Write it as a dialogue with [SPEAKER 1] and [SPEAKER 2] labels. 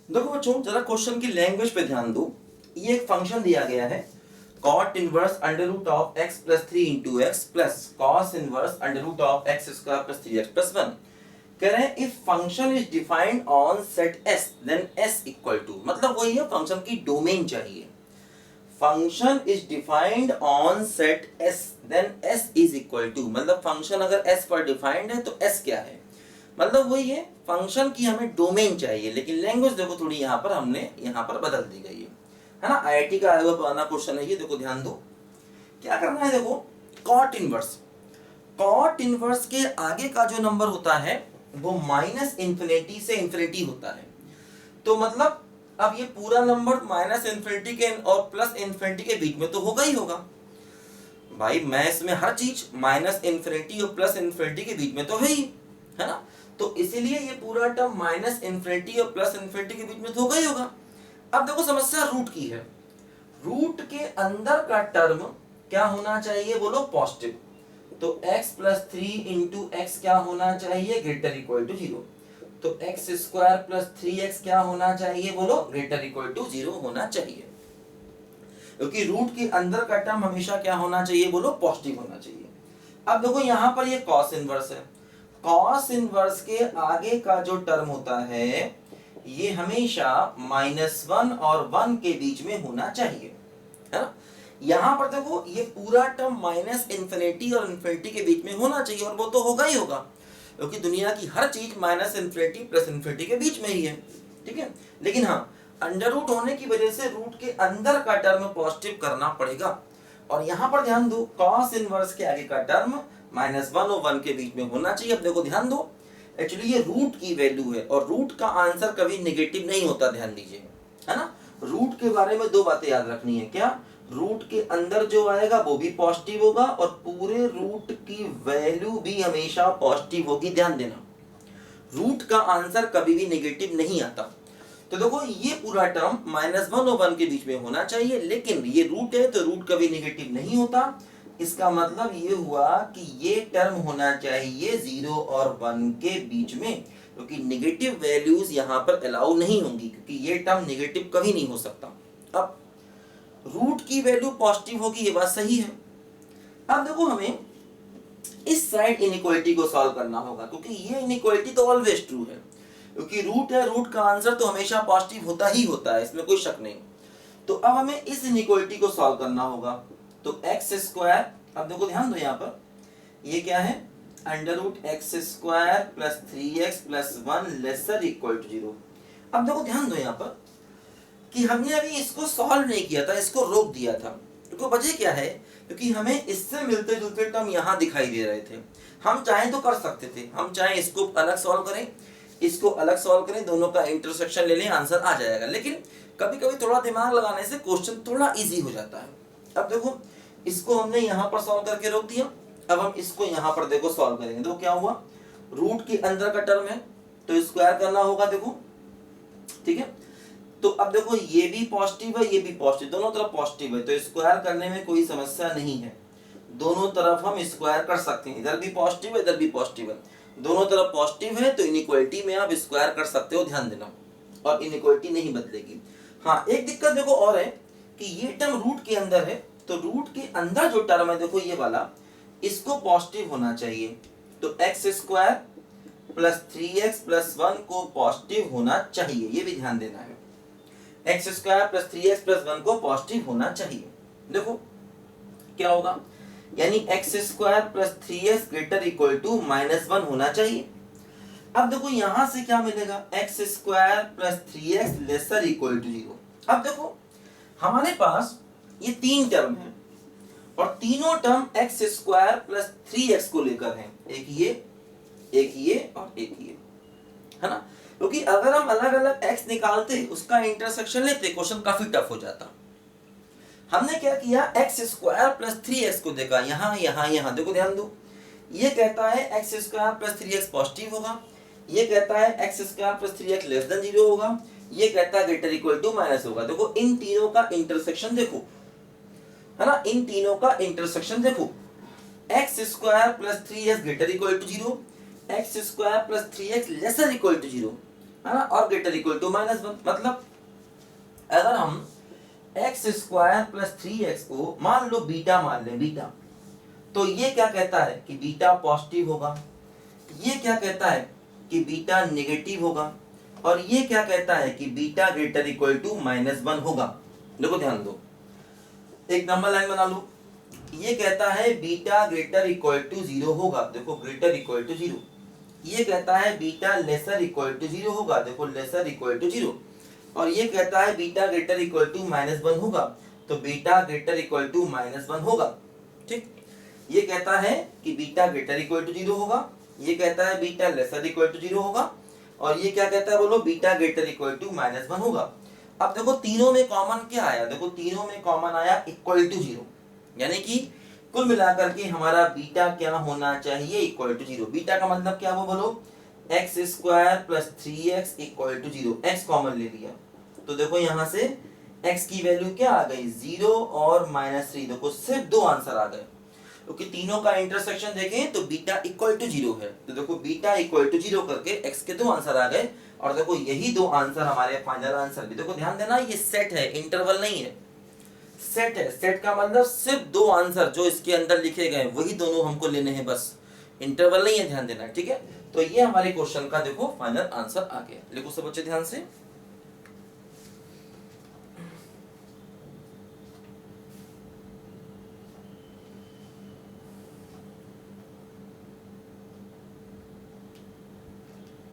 [SPEAKER 1] देखो बच्चों जरा क्वेश्चन की लैंग्वेज पे ध्यान दो। ये एक फंक्शन दिया गया है cot inverse under root of x plus 3 into x plus cos inverse under root of x square plus 3x plus 1। कह रहे हैं if function is defined on set s then s equal to, मतलब वही है function की domain चाहिए। Function is defined on set s then s is equal to, मतलब function अगर s पर डिफाइंड है तो s क्या है, मतलब वही है फंक्शन की हमें डोमेन चाहिए। लेकिन लैंग्वेज देखो थोड़ी यहाँ पर हमने यहाँ पर बदल दी गई है ना। आईआईटी का आया हुआ पुराना क्वेश्चन है ये, देखो ध्यान दो क्या करना है। देखो कॉट इनवर्स, कॉट इनवर्स के आगे का जो नंबर होता है वो माइनस इंफिनिटी से इंफिनिटी होता है। तो मतलब अब ये पूरा नंबर माइनस इंफिनिटी के और प्लस इंफिनिटी के बीच में तो होगा ही होगा भाई। मैथ्स में हर चीज माइनस इंफिनिटी और प्लस इंफिनिटी के बीच में तो है ही, है ना। तो इसीलिए ये पूरा टर्म माइनस इंफिनिटी और प्लस इंफिनिटी के बीच में तो होगा ही होगा। अब देखो समस्या रूट की है। रूट के अंदर का टर्म क्या होना चाहिए बोलो, पॉजिटिव। तो x प्लस 3 इंटू एक्स क्या होना चाहिए, ग्रेटर इक्वल टू 0। तो एक्स स्क्वायर प्लस 3x क्या होना चाहिए बोलो, ग्रेटर इक्वल टू 0 होना चाहिए। क्योंकि रूट के अंदर का टर्म हमेशा क्या होना चाहिए बोलो, पॉजिटिव होना चाहिए। अब देखो यहां पर ये कॉस इनवर्स है। कॉस इनवर्स के आगे का जो टर्म होता है ये हमेशा -1 और 1 के बीच में होना चाहिए, है ना। यहां पर देखो ये पूरा टर्म माइनस इंफिनिटी और इंफिनिटी के बीच में होना चाहिए, और वो तो होगा ही होगा क्योंकि दुनिया की हर चीज माइनस इंफिनिटी प्लस इंफिनिटी के बीच में ही है, ठीक है। लेकिन हाँ, अंडर रूट होने की वजह से रूट के अंदर का टर्म पॉजिटिव करना पड़ेगा। और यहां पर ध्यान दो कॉस इनवर्स के आगे का टर्म -1 और 1 के बीच में होना चाहिए। अब देखो ध्यान दो, एक्चुअली ये रूट की वैल्यू है और रूट का आंसर कभी नेगेटिव नहीं होता, ध्यान दीजिए, है ना। रूट के बारे में दो बातें याद रखनी है। क्या, रूट के अंदर जो आएगा वो भी पॉजिटिव होगा और पूरे रूट की वैल्यू भी हमेशा पॉजिटिव होगी, ध्यान देना। रूट का आंसर कभी भी नेगेटिव नहीं आता। तो देखो ये पूरा टर्म -1 और 1 के बीच में होना चाहिए, लेकिन ये रूट है तो रूट कभी नेगेटिव नहीं होता। इसका मतलब ये हुआ कि ये टर्म होना चाहिए 0 और 1 के बीच में, क्योंकि नेगेटिव वैल्यूज यहाँ पर अलाउ नहीं होंगी, क्योंकि ये टर्म नेगेटिव कभी नहीं हो सकता। अब रूट की वैल्यू पॉजिटिव होगी, ये बात सही है। अब देखो हमें इस साइड इनइक्वालिटी को सॉल्व करना होगा, क्योंकि ये इनइक्वालिटी तो ऑलवेज ट्रू है, क्योंकि रूट है, रूट का आंसर तो हमेशा पॉजिटिव होता ही होता है, इसमें कोई शक नहीं। तो अब हमें इस इनइक्वालिटी को सॉल्व करना होगा। तो एक्स स्क्वायर, अब देखो ध्यान दो यहाँ पर ये क्या है, under root x square plus 3x plus 1 lesser equal to 0। अब देखो ध्यान दो यहाँ पर कि हमने अभी इसको सॉल्व नहीं किया था, इसको रोक दिया था। तो वजह क्या है, क्योंकि हमें इससे मिलते जुलते टर्म यहाँ दिखाई दे रहे थे। हम चाहे तो कर सकते थे, हम चाहे इसको अलग सॉल्व करें, इसको अलग सॉल्व करें, दोनों का इंटरसेक्शन ले लें, आंसर आ जाएगा। लेकिन कभी कभी थोड़ा दिमाग लगाने से क्वेश्चन थोड़ा इजी हो जाता है। अब देखो इसको हमने यहाँ पर सॉल्व करके रोक दिया, अब हम इसको यहाँ पर देखो सॉल्व करेंगे। तो क्या हुआ, रूट के अंदर का टर्म है तो स्क्वायर करना होगा, देखो ठीक है। तो अब देखो ये भी पॉजिटिव है, ये भी पॉजिटिव, दोनों तरफ पॉजिटिव है, तो स्क्वायर करने में कोई समस्या नहीं है। दोनों तरफ हम स्क्वायर कर सकते हैं, इधर भी पॉजिटिव है इधर भी पॉजिटिव है, दोनों तरफ पॉजिटिव है, तो इनइक्वालिटी में आप स्क्वायर कर सकते हो, ध्यान देना, और इनइक्वालिटी नहीं बदलेगी। हाँ एक दिक्कत देखो और है कि ये टर्म रूट के अंदर है, तो रूट के अंदर जो टर्म है देखो ये वाला, इसको पॉजिटिव होना चाहिए। तो x square plus 3x plus 1 को पॉजिटिव होना चाहिए, ये भी ध्यान देना है। X square plus 3x plus 1 को पॉजिटिव होना चाहिए। देखो क्या होगा, यानी x square plus 3x greater equal to -1 होना चाहिए। अब देखो यहां से क्या मिलेगा, x square plus 3x lesser equal to 0। अब देखो हमारे पास ये तीन टर्म है और तीनों term x square plus 3x को लेकर हैं, एक ये और एक ये, है ना। क्योंकि अगर हम अलग अलग x निकालते, उसका इंटरसेक्शन लेते, क्वेश्चन काफी टफ हो जाता। हमने क्या किया, एक्स स्क्वायर प्लस 3x को देखा, यहाँ यहाँ यहाँ, देखो ध्यान दो, ये कहता है x square plus 3x positive होगा, ये कहता है x square plus 3x less than 0 होगा, ये कहता है ग्रेटर इक्वल टू माइनस होगा। देखो इन तीनों का इंटरसेक्शन देखो, है ना, इन तीनों का इंटरसेक्शन देखो, x square plus 3x greater equal to 0, x square plus 3x lesser equal to 0, है ना, और ग्रेटर इक्वल टू -1। मतलब अगर हम एक्स स्क्वायर प्लस 3x को मान लो बीटा मान लें, बीटा, तो ये क्या कहता है कि बीटा पॉजिटिव होगा, ये क्या कहता है कि बीटा नेगेटिव होगा, और ये क्या कहता है कि बीटा ग्रेटर इक्वल टू -1 होगा। देखो ध्यान दो, एक नंबर लाइन बना लो, ये कहता है बीटा ग्रेटर इक्वल टू 0 होगा, देखो ग्रेटर इक्वल टू 0। ये कहता है बीटा लेसर इक्वल टू 0 होगा, देखो लेसर इक्वल टू 0। और ये कहता है बीटा ग्रेटर इक्वल टू -1 होगा, तो बीटा ग्रेटर इक्वल टू -1 होगा। ठीक, ये कहता है कि बीटा ग्रेटर इक्वल टू 0 होगा, ये कहता है बीटा लेसर इक्वल टू 0 होगा, और ये क्या कहता है बोलो, बीटा ग्रेटर इक्वल टू -1 होगा। अब देखो तीनों में कॉमन क्या आया, देखो तीनों में कॉमन आया इक्वल टू 0, यानी कि कुल मिलाकर के हमारा बीटा क्या होना चाहिए, इक्वल टू 0। बीटा का मतलब क्या वो बोलो, x square plus 3x equal to 0। X common ले लिया तो देखो यहाँ से x की वैल्यू क्या आ गई, 0 और -3। देखो सिर्फ दो आंसर आ गए, क्योंकि तीनों का इंटरसेक्शन देखें तो बीटा इक्वल टू 0 है, तो देखो बीटा इक्वल टू 0 करके x के दो आंसर आ गए। और देखो यही दो आंसर हमारे फाइनल आंसर भी। देखो ध्यान देना, ये सेट है, इंटरवल नहीं है, सेट है। सेट का मतलब सिर्फ दो आंसर जो इसके अंदर लिखे गए वही दोनों हमको लेने हैं, बस इंटरवल नहीं है, ध्यान देना। ठीक है, तो ये हमारे क्वेश्चन का देखो फाइनल आंसर आ गया। लिखो सब बच्चे ध्यान से।